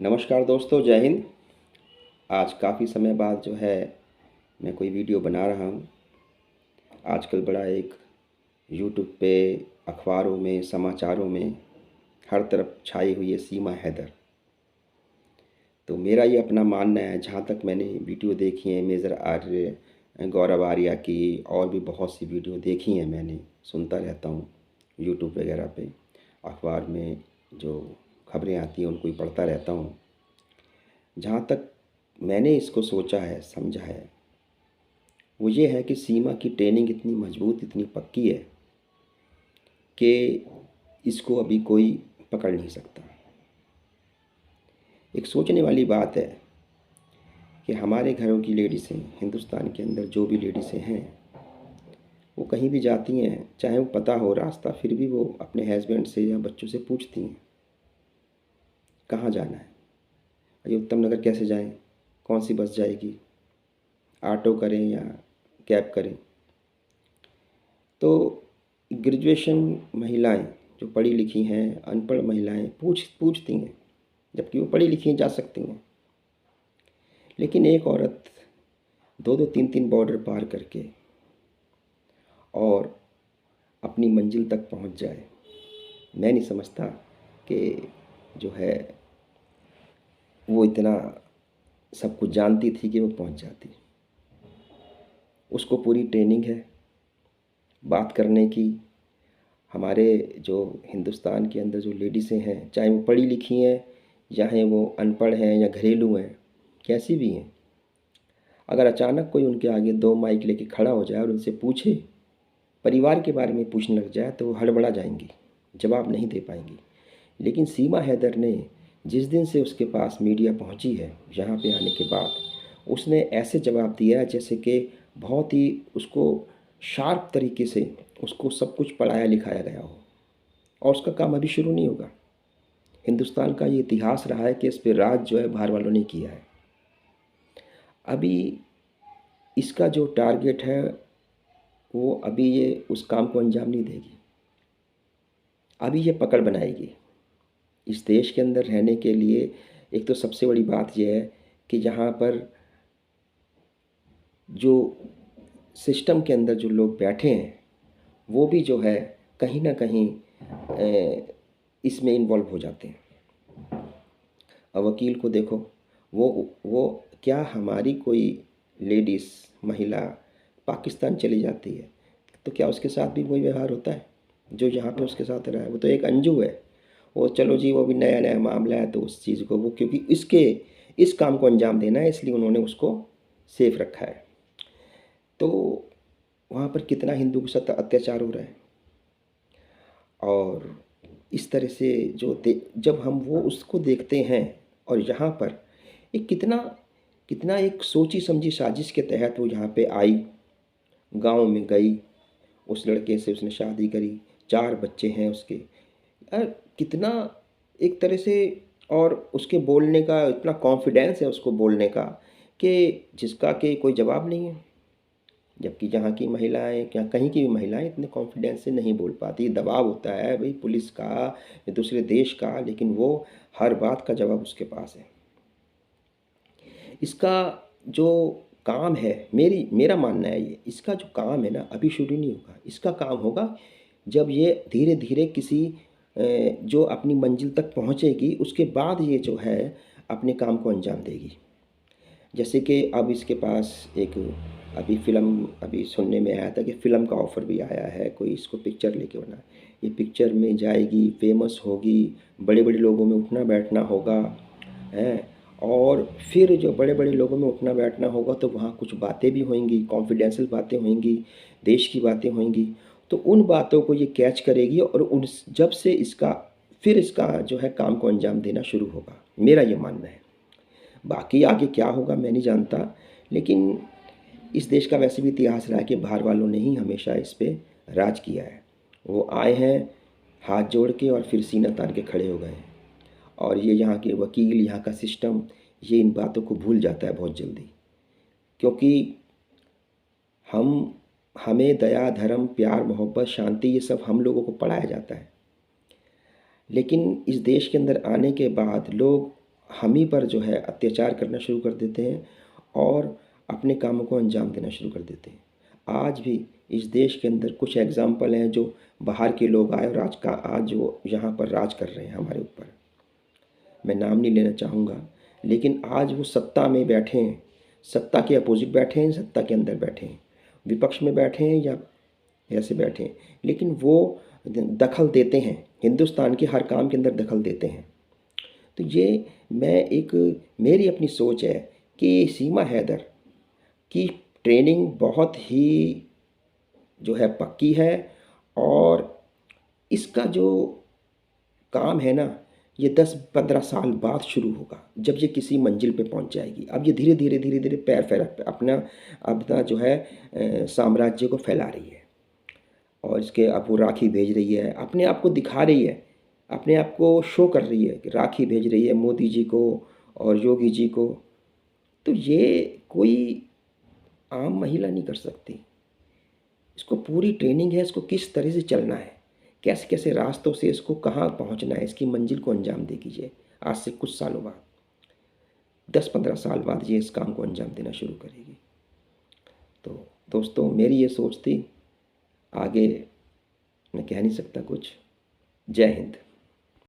नमस्कार दोस्तों, जय हिंद। आज काफ़ी समय बाद जो है मैं कोई वीडियो बना रहा हूँ। आजकल बड़ा एक यूट्यूब पे, अखबारों में, समाचारों में हर तरफ छाई हुई है सीमा हैदर। तो मेरा ये अपना मानना है, जहाँ तक मैंने वीडियो देखी है मेजर आर्य, गौरव आर्या की, और भी बहुत सी वीडियो देखी हैं मैंने, सुनता रहता हूँ यूट्यूब वगैरह पे, अखबार में जो खबरें आती हैं उनको ही पढ़ता रहता हूँ। जहाँ तक मैंने इसको सोचा है, समझा है, वो ये है कि सीमा की ट्रेनिंग इतनी मजबूत, इतनी पक्की है कि इसको अभी कोई पकड़ नहीं सकता। एक सोचने वाली बात है कि हमारे घरों की लेडीसें, हिंदुस्तान के अंदर जो भी लेडीसें हैं, वो कहीं भी जाती हैं, चाहे वो पता हो रास्ता, फिर भी वो अपने हस्बैंड से या बच्चों से पूछती हैं कहाँ जाना है, ये उत्तम नगर कैसे जाएं, कौन सी बस जाएगी, ऑटो करें या कैब करें। तो ग्रेजुएशन महिलाएं जो पढ़ी लिखी हैं, अनपढ़ महिलाएं पूछती हैं, जबकि वो पढ़ी लिखी जा सकती हैं। लेकिन एक औरत दो दो तीन तीन बॉर्डर पार करके और अपनी मंजिल तक पहुंच जाए, मैं नहीं समझता कि जो है वो इतना सब कुछ जानती थी कि वो पहुंच जाती। उसको पूरी ट्रेनिंग है बात करने की। हमारे जो हिंदुस्तान के अंदर जो लेडीसें हैं, चाहे वो पढ़ी लिखी हैं, चाहे वो अनपढ़ हैं या घरेलू हैं, कैसी भी हैं, अगर अचानक कोई उनके आगे दो माइक लेके खड़ा हो जाए और उनसे पूछे, परिवार के बारे में पूछने लग जाए, तो वो हड़बड़ा जाएंगी, जवाब नहीं दे पाएंगी। लेकिन सीमा हैदर ने जिस दिन से उसके पास मीडिया पहुंची है, यहाँ पे आने के बाद उसने ऐसे जवाब दिया जैसे कि बहुत ही उसको शार्प तरीके से उसको सब कुछ पढ़ाया लिखाया गया हो। और उसका काम अभी शुरू नहीं होगा। हिंदुस्तान का ये इतिहास रहा है कि इस पर राज जो है बाहर वालों ने किया है। अभी इसका जो टारगेट है, वो अभी ये उस काम को अंजाम नहीं देगी। अभी ये पकड़ बनाएगी। इस देश के अंदर रहने के लिए एक तो सबसे बड़ी बात यह है कि यहाँ पर जो सिस्टम के अंदर जो लोग बैठे हैं, वो भी जो है कहीं ना कहीं इसमें इन्वॉल्व हो जाते हैं। अब वकील को देखो, वो क्या हमारी कोई लेडीज़, महिला पाकिस्तान चली जाती है तो क्या उसके साथ भी वही व्यवहार होता है जो यहाँ पे उसके साथ रहा है? वो तो एक अंजू है। वो चलो जी, वो भी नया नया मामला है, तो उस चीज़ को वो, क्योंकि इस काम को अंजाम देना है, इसलिए उन्होंने उसको सेफ रखा है। तो वहाँ पर कितना हिंदू के साथ अत्याचार हो रहा है। और इस तरह से जब हम वो उसको देखते हैं, और यहाँ पर एक कितना कितना एक सोची समझी साजिश के तहत वो यहाँ पे आई, गांव में गई, उस लड़के से उसने शादी करी, 4 बच्चे हैं उसके। यार कितना एक तरह से, और उसके बोलने का इतना कॉन्फिडेंस है उसको बोलने का कि जिसका कि कोई जवाब नहीं है। जबकि यहाँ की महिलाएं, क्या कहीं की भी महिलाएं इतने कॉन्फिडेंस से नहीं बोल पाती। दबाव होता है भाई पुलिस का या दूसरे देश का, लेकिन वो हर बात का जवाब उसके पास है। इसका जो काम है, मेरा मानना है, ये इसका जो काम है ना, अभी शुरू नहीं होगा। इसका काम होगा जब ये धीरे धीरे किसी जो अपनी मंजिल तक पहुँचेगी, उसके बाद ये जो है अपने काम को अंजाम देगी। जैसे कि अब इसके पास एक अभी फ़िल्म, अभी सुनने में आया था कि फ़िल्म का ऑफ़र भी आया है, कोई इसको पिक्चर लेके बना। ये पिक्चर में जाएगी, फेमस होगी, बड़े बड़े लोगों में उठना बैठना होगा, हैं। और फिर जो बड़े बड़े लोगों में उठना बैठना होगा तो वहाँ कुछ बातें भी होंगी, कॉन्फिडेंशियल बातें होंगी, देश की बातें होंगी। तो उन बातों को ये कैच करेगी, और उन जब से इसका जो है काम को अंजाम देना शुरू होगा, मेरा ये मानना है। बाकी आगे क्या होगा मैं नहीं जानता, लेकिन इस देश का वैसे भी इतिहास रहा है कि बाहर वालों ने ही हमेशा इस पे राज किया है। वो आए हैं हाथ जोड़ के और फिर सीना तान के खड़े हो गए हैं। और ये यहाँ के वकील, यहाँ का सिस्टम, ये इन बातों को भूल जाता है बहुत जल्दी। क्योंकि हम हमें दया, धर्म, प्यार, मोहब्बत, शांति, ये सब हम लोगों को पढ़ाया जाता है। लेकिन इस देश के अंदर आने के बाद लोग हम ही पर जो है अत्याचार करना शुरू कर देते हैं और अपने कामों को अंजाम देना शुरू कर देते हैं। आज भी इस देश के अंदर कुछ एग्ज़ाम्पल हैं जो बाहर के लोग आए और आज जो यहाँ पर राज कर रहे हैं हमारे ऊपर। मैं नाम नहीं लेना चाहूँगा, लेकिन आज वो सत्ता में बैठे हैं, सत्ता के अपोजिट बैठे हैं, सत्ता के अंदर बैठे हैं, विपक्ष में बैठे हैं या ऐसे बैठे हैं, लेकिन वो दखल देते हैं, हिंदुस्तान के हर काम के अंदर दखल देते हैं। तो ये मैं एक मेरी अपनी सोच है कि सीमा हैदर की ट्रेनिंग बहुत ही जो है पक्की है, और इसका जो काम है ना, ये 10-15 साल बाद शुरू होगा जब ये किसी मंजिल पे पहुंच जाएगी। अब ये धीरे धीरे धीरे धीरे पैर फैला अपना अपना जो है साम्राज्य को फैला रही है, और इसके अब वो राखी भेज रही है, अपने आप को दिखा रही है, अपने आप को शो कर रही है कि राखी भेज रही है मोदी जी को और योगी जी को। तो ये कोई आम महिला नहीं कर सकती। इसको पूरी ट्रेनिंग है, इसको किस तरह से चलना है, कैसे कैसे रास्तों से इसको कहाँ पहुँचना है, इसकी मंजिल को अंजाम देगी ये आज से कुछ सालों बाद, 10-15 साल बाद ये इस काम को अंजाम देना शुरू करेगी। तो दोस्तों, मेरी ये सोच थी, आगे मैं कह नहीं सकता कुछ। जय हिंद।